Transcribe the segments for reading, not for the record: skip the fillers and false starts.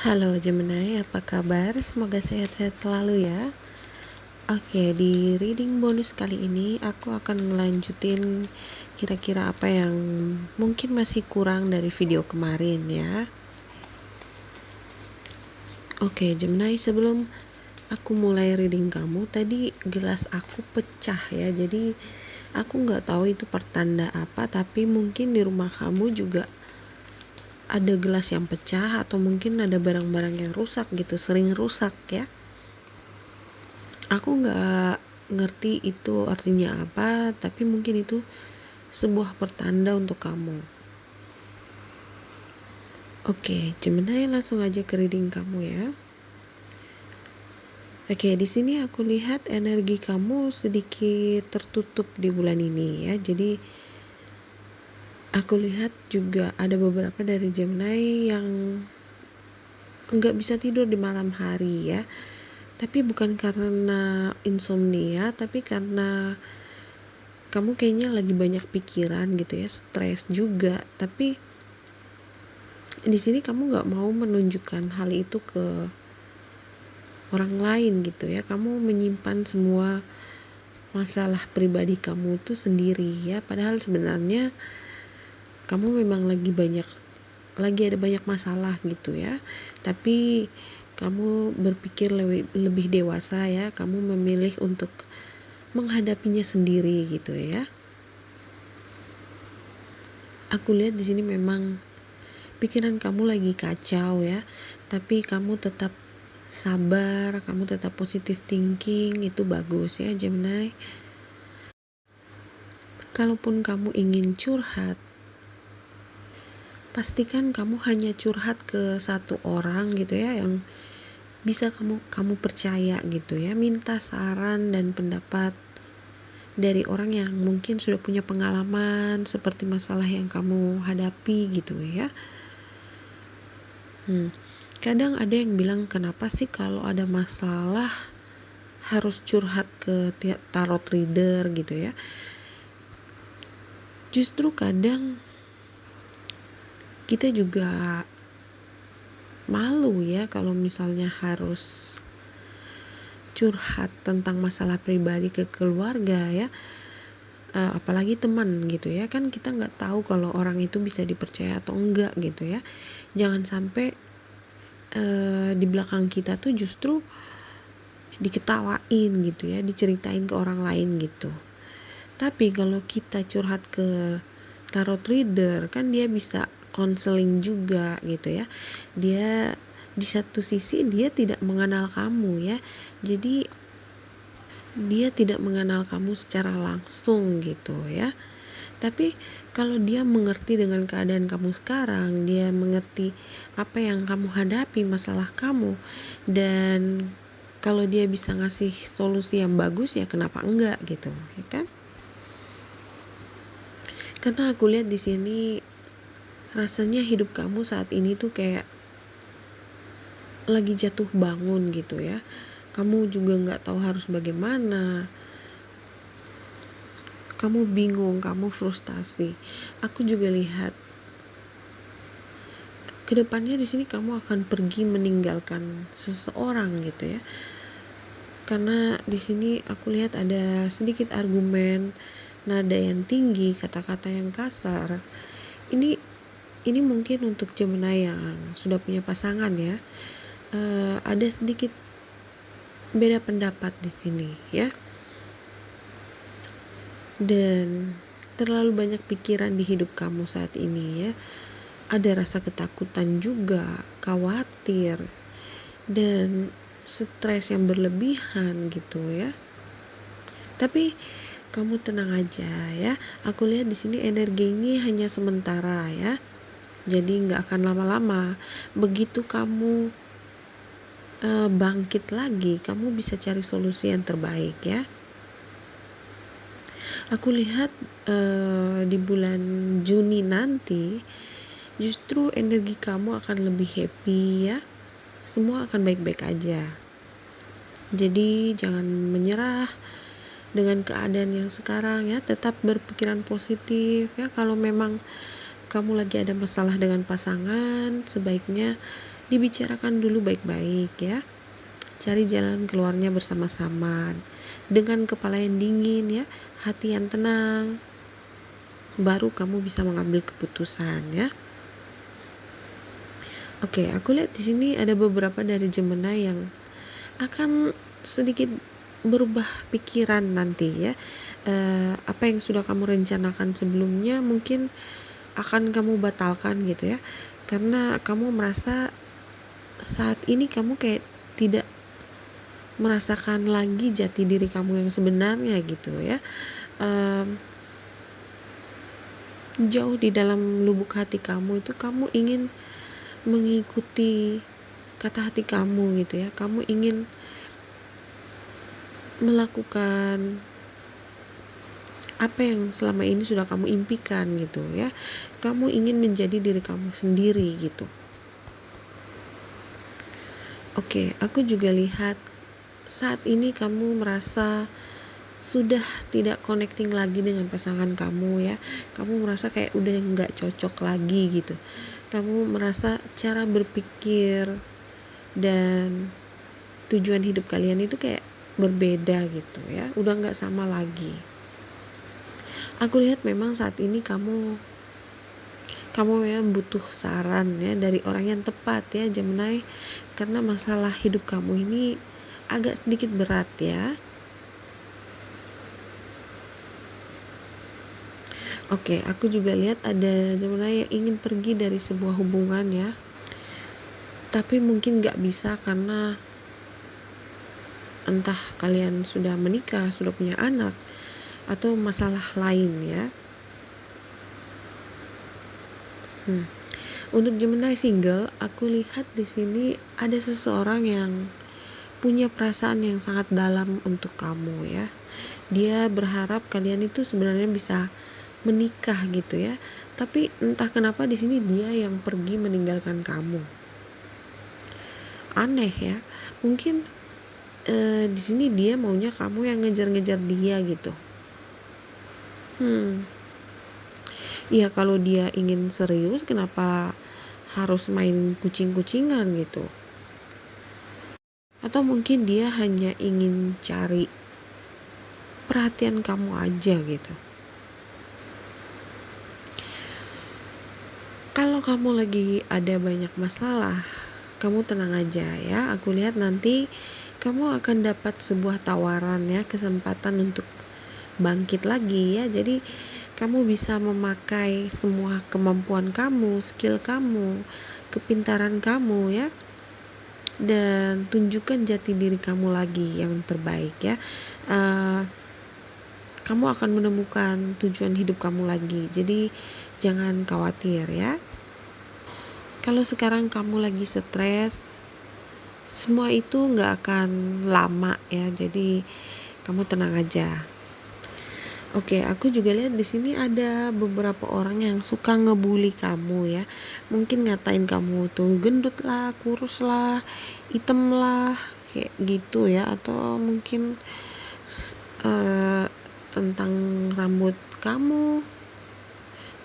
Halo Gemini, apa kabar? Semoga sehat-sehat selalu ya. Oke, di reading bonus kali ini aku akan melanjutin kira-kira apa yang mungkin masih kurang dari video kemarin ya. Oke Gemini, sebelum aku mulai reading kamu, tadi gelas aku pecah ya. Jadi aku nggak tahu itu pertanda apa, tapi mungkin di rumah kamu juga ada gelas yang pecah atau mungkin ada barang-barang yang rusak gitu, sering rusak ya. Aku nggak ngerti itu artinya apa, tapi mungkin itu sebuah pertanda untuk kamu. Oke, Gemini, langsung aja ke reading kamu ya. Oke, di sini aku lihat energi kamu sedikit tertutup di bulan ini ya. Jadi aku lihat juga ada beberapa dari Gemini yang nggak bisa tidur di malam hari ya. Tapi bukan karena insomnia, tapi karena kamu kayaknya lagi banyak pikiran gitu ya, stres juga. Tapi di sini kamu nggak mau menunjukkan hal itu ke orang lain gitu ya. Kamu menyimpan semua masalah pribadi kamu tuh sendiri ya. Padahal sebenarnya kamu memang lagi ada banyak masalah gitu ya. Tapi kamu berpikir lebih dewasa ya. Kamu memilih untuk menghadapinya sendiri gitu ya. Aku lihat di sini memang pikiran kamu lagi kacau ya, tapi kamu tetap sabar, kamu tetap positive thinking, itu bagus ya Gemini. Kalaupun kamu ingin curhat, pastikan kamu hanya curhat ke satu orang gitu ya, yang bisa kamu percaya gitu ya. Minta saran dan pendapat dari orang yang mungkin sudah punya pengalaman seperti masalah yang kamu hadapi gitu ya. Kadang ada yang bilang, kenapa sih kalau ada masalah harus curhat ke tarot reader gitu ya. Justru kadang kita juga malu ya kalau misalnya harus curhat tentang masalah pribadi ke keluarga ya. Apalagi teman gitu ya, kan kita nggak tahu kalau orang itu bisa dipercaya atau enggak gitu ya. Jangan sampai di belakang kita tuh justru diketawain gitu ya, diceritain ke orang lain gitu. Tapi kalau kita curhat ke tarot reader, kan dia bisa konseling juga gitu ya. Dia di satu sisi dia tidak mengenal kamu ya, jadi dia tidak mengenal kamu secara langsung gitu ya. Tapi kalau dia mengerti dengan keadaan kamu sekarang, dia mengerti apa yang kamu hadapi, masalah kamu, dan kalau dia bisa ngasih solusi yang bagus, ya kenapa enggak gitu ya kan. Karena aku lihat di sini rasanya hidup kamu saat ini tuh kayak lagi jatuh bangun gitu ya. Kamu juga nggak tahu harus bagaimana. Kamu bingung, kamu frustasi. Aku juga lihat kedepannya di sini kamu akan pergi meninggalkan seseorang gitu ya. Karena di sini aku lihat ada sedikit argumen, nada yang tinggi, kata-kata yang kasar. Ini mungkin untuk Gemini yang sudah punya pasangan ya. Ada sedikit beda pendapat di sini ya, dan terlalu banyak pikiran di hidup kamu saat ini ya. Ada rasa ketakutan juga, khawatir, dan stres yang berlebihan gitu ya. Tapi kamu tenang aja ya. Aku lihat di sini energi ini hanya sementara ya, jadi nggak akan lama-lama. Begitu kamu bangkit lagi, kamu bisa cari solusi yang terbaik ya. Aku lihat di bulan Juni nanti justru energi kamu akan lebih happy ya. Semua akan baik-baik aja. Jadi jangan menyerah dengan keadaan yang sekarang ya. Tetap berpikiran positif ya. Kalau memang kamu lagi ada masalah dengan pasangan, sebaiknya dibicarakan dulu baik-baik ya. Cari jalan keluarnya bersama-sama dengan kepala yang dingin ya, hati yang tenang, baru kamu bisa mengambil keputusan ya. Oke, aku lihat di sini ada beberapa dari Gemini yang akan sedikit berubah pikiran nanti ya. Apa yang sudah kamu rencanakan sebelumnya mungkin akan kamu batalkan gitu ya, karena kamu merasa saat ini kamu kayak tidak merasakan lagi jati diri kamu yang sebenarnya gitu ya. Jauh di dalam lubuk hati kamu itu kamu ingin mengikuti kata hati kamu gitu ya. Kamu ingin melakukan apa yang selama ini sudah kamu impikan gitu ya. Kamu ingin menjadi diri kamu sendiri gitu. Oke, aku juga lihat saat ini kamu merasa sudah tidak connecting lagi dengan pasangan kamu ya. Kamu merasa kayak udah nggak cocok lagi gitu. Kamu merasa cara berpikir dan tujuan hidup kalian itu kayak berbeda gitu ya, udah nggak sama lagi. Aku lihat memang saat ini kamu memang butuh saran ya dari orang yang tepat ya Gemini, karena masalah hidup kamu ini agak sedikit berat ya. Oke, aku juga lihat ada Gemini yang ingin pergi dari sebuah hubungan ya, tapi mungkin nggak bisa karena entah kalian sudah menikah, sudah punya anak, atau masalah lain ya. Untuk Gemini single, aku lihat di sini ada seseorang yang punya perasaan yang sangat dalam untuk kamu ya. Dia berharap kalian itu sebenarnya bisa menikah gitu ya. Tapi entah kenapa di sini dia yang pergi meninggalkan kamu. Aneh ya. Mungkin di sini dia maunya kamu yang ngejar-ngejar dia gitu. Ya kalau dia ingin serius, kenapa harus main kucing-kucingan gitu? Atau mungkin dia hanya ingin cari perhatian kamu aja gitu. Kalau kamu lagi ada banyak masalah, kamu tenang aja ya. Aku lihat nanti kamu akan dapat sebuah tawaran ya, kesempatan untuk bangkit lagi ya. Jadi kamu bisa memakai semua kemampuan kamu, skill kamu, kepintaran kamu ya, dan tunjukkan jati diri kamu lagi yang terbaik ya. Kamu akan menemukan tujuan hidup kamu lagi, jadi jangan khawatir ya. Kalau sekarang kamu lagi stres, semua itu nggak akan lama ya, jadi kamu tenang aja. Oke, aku juga lihat di sini ada beberapa orang yang suka ngebully kamu ya. Mungkin ngatain kamu tuh gendut lah, kurus lah, hitam lah, kayak gitu ya. Atau mungkin tentang rambut kamu.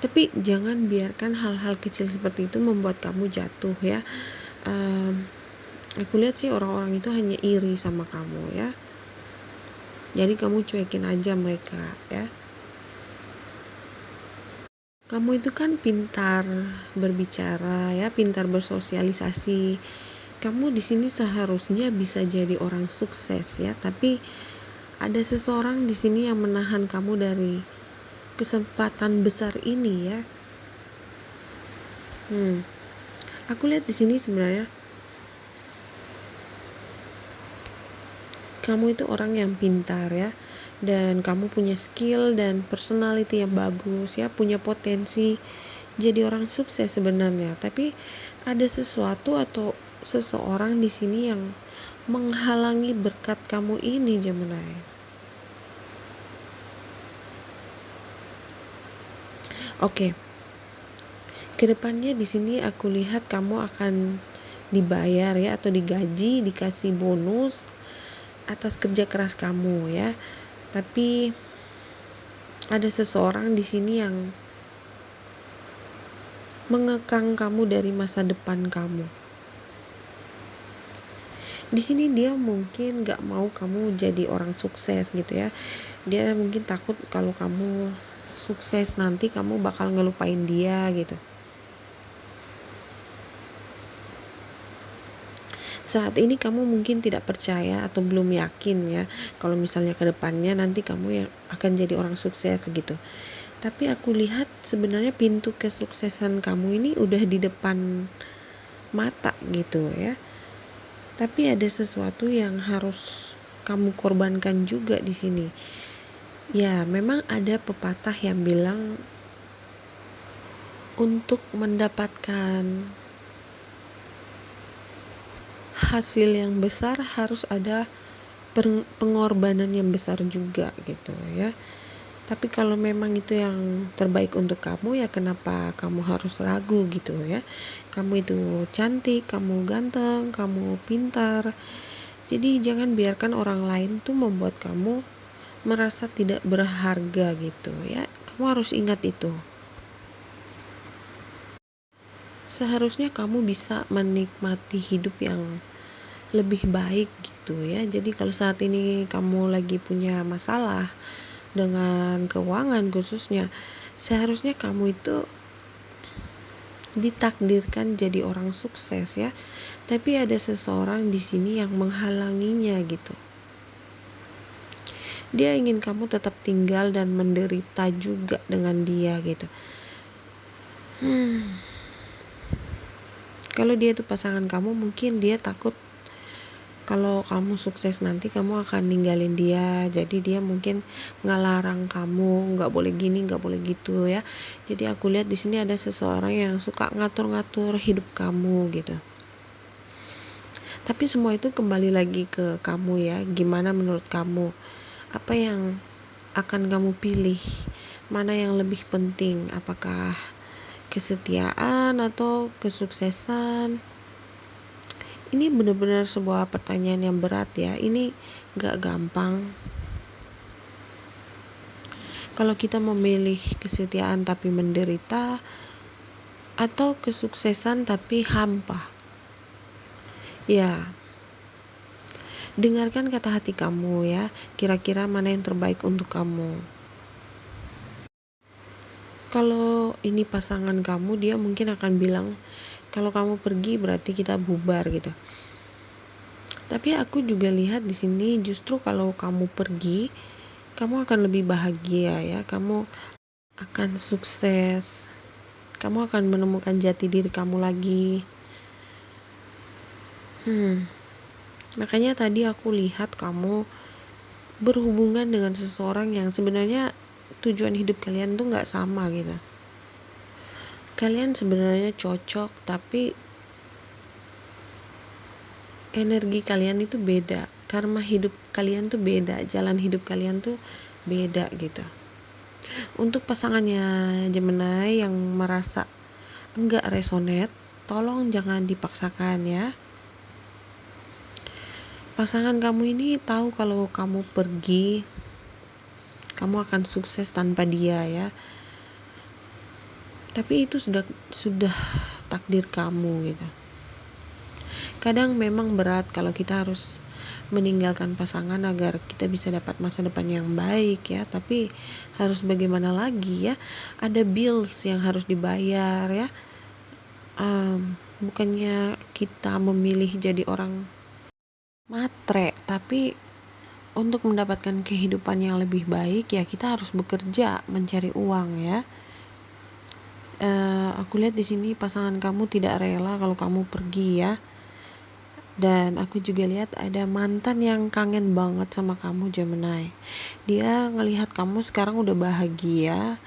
Tapi jangan biarkan hal-hal kecil seperti itu membuat kamu jatuh ya. Aku lihat sih orang-orang itu hanya iri sama kamu ya. Jadi kamu cuekin aja mereka ya. Kamu itu kan pintar berbicara ya, pintar bersosialisasi. Kamu di sini seharusnya bisa jadi orang sukses ya, tapi ada seseorang di sini yang menahan kamu dari kesempatan besar ini ya. Aku lihat di sini sebenarnya kamu itu orang yang pintar ya, dan kamu punya skill dan personality yang bagus ya, punya potensi jadi orang sukses sebenarnya. Tapi ada sesuatu atau seseorang di sini yang menghalangi berkat kamu ini Gemini. Oke. Kedepannya di sini aku lihat kamu akan dibayar ya, atau digaji, dikasih bonus atas kerja keras kamu ya. Tapi ada seseorang di sini yang mengekang kamu dari masa depan kamu. Di sini dia mungkin gak mau kamu jadi orang sukses gitu ya. Dia mungkin takut kalau kamu sukses nanti kamu bakal ngelupain dia gitu. Saat ini kamu mungkin tidak percaya atau belum yakin ya kalau misalnya ke depannya nanti kamu yang akan jadi orang sukses gitu. Tapi aku lihat sebenarnya pintu kesuksesan kamu ini udah di depan mata gitu ya. Tapi ada sesuatu yang harus kamu korbankan juga di sini. Ya, memang ada pepatah yang bilang untuk mendapatkan hasil yang besar harus ada pengorbanan yang besar juga gitu ya. Tapi kalau memang itu yang terbaik untuk kamu, ya kenapa kamu harus ragu gitu ya. Kamu itu cantik, kamu ganteng, kamu pintar. Jadi jangan biarkan orang lain tuh membuat kamu merasa tidak berharga gitu ya. Kamu harus ingat itu. Seharusnya kamu bisa menikmati hidup yang lebih baik gitu ya. Jadi kalau saat ini kamu lagi punya masalah dengan keuangan khususnya, seharusnya kamu itu ditakdirkan jadi orang sukses ya. Tapi ada seseorang di sini yang menghalanginya gitu. Dia ingin kamu tetap tinggal dan menderita juga dengan dia gitu. Kalau dia itu pasangan kamu, mungkin dia takut kalau kamu sukses nanti kamu akan ninggalin dia. Jadi dia mungkin ngelarang kamu, nggak boleh gini, nggak boleh gitu ya. Jadi aku lihat di sini ada seseorang yang suka ngatur-ngatur hidup kamu gitu. Tapi semua itu kembali lagi ke kamu ya. Gimana menurut kamu? Apa yang akan kamu pilih? Mana yang lebih penting? Apakah kesetiaan atau kesuksesan? Ini benar-benar sebuah pertanyaan yang berat ya. Ini gak gampang. Kalau kita memilih kesetiaan tapi menderita, atau kesuksesan tapi hampa. Ya, dengarkan kata hati kamu ya. Kira-kira mana yang terbaik untuk kamu. Kalau ini pasangan kamu, dia mungkin akan bilang, kalau kamu pergi berarti kita bubar gitu. Tapi aku juga lihat di sini justru kalau kamu pergi, kamu akan lebih bahagia ya. Kamu akan sukses. Kamu akan menemukan jati diri kamu lagi. Makanya tadi aku lihat kamu berhubungan dengan seseorang yang sebenarnya tujuan hidup kalian tuh gak sama gitu. Kalian sebenarnya cocok, tapi energi kalian itu beda, karma hidup kalian tuh beda, jalan hidup kalian tuh beda gitu. Untuk pasangannya Gemini yang merasa enggak resonate, tolong jangan dipaksakan ya. Pasangan kamu ini tahu kalau kamu pergi, kamu akan sukses tanpa dia ya. Tapi itu sudah takdir kamu gitu. Kadang memang berat kalau kita harus meninggalkan pasangan agar kita bisa dapat masa depan yang baik ya. Tapi harus bagaimana lagi ya. Ada bills yang harus dibayar ya. Bukannya kita memilih jadi orang matre, tapi untuk mendapatkan kehidupan yang lebih baik ya kita harus bekerja mencari uang ya. Aku lihat di sini pasangan kamu tidak rela kalau kamu pergi ya. Dan aku juga lihat ada mantan yang kangen banget sama kamu Gemini. Dia ngelihat kamu sekarang udah bahagia,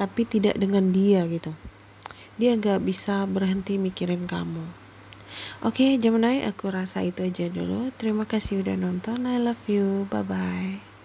tapi tidak dengan dia gitu. Dia gak bisa berhenti mikirin kamu. Oke Gemini, aku rasa itu aja dulu. Terima kasih udah nonton. I love you. Bye-bye.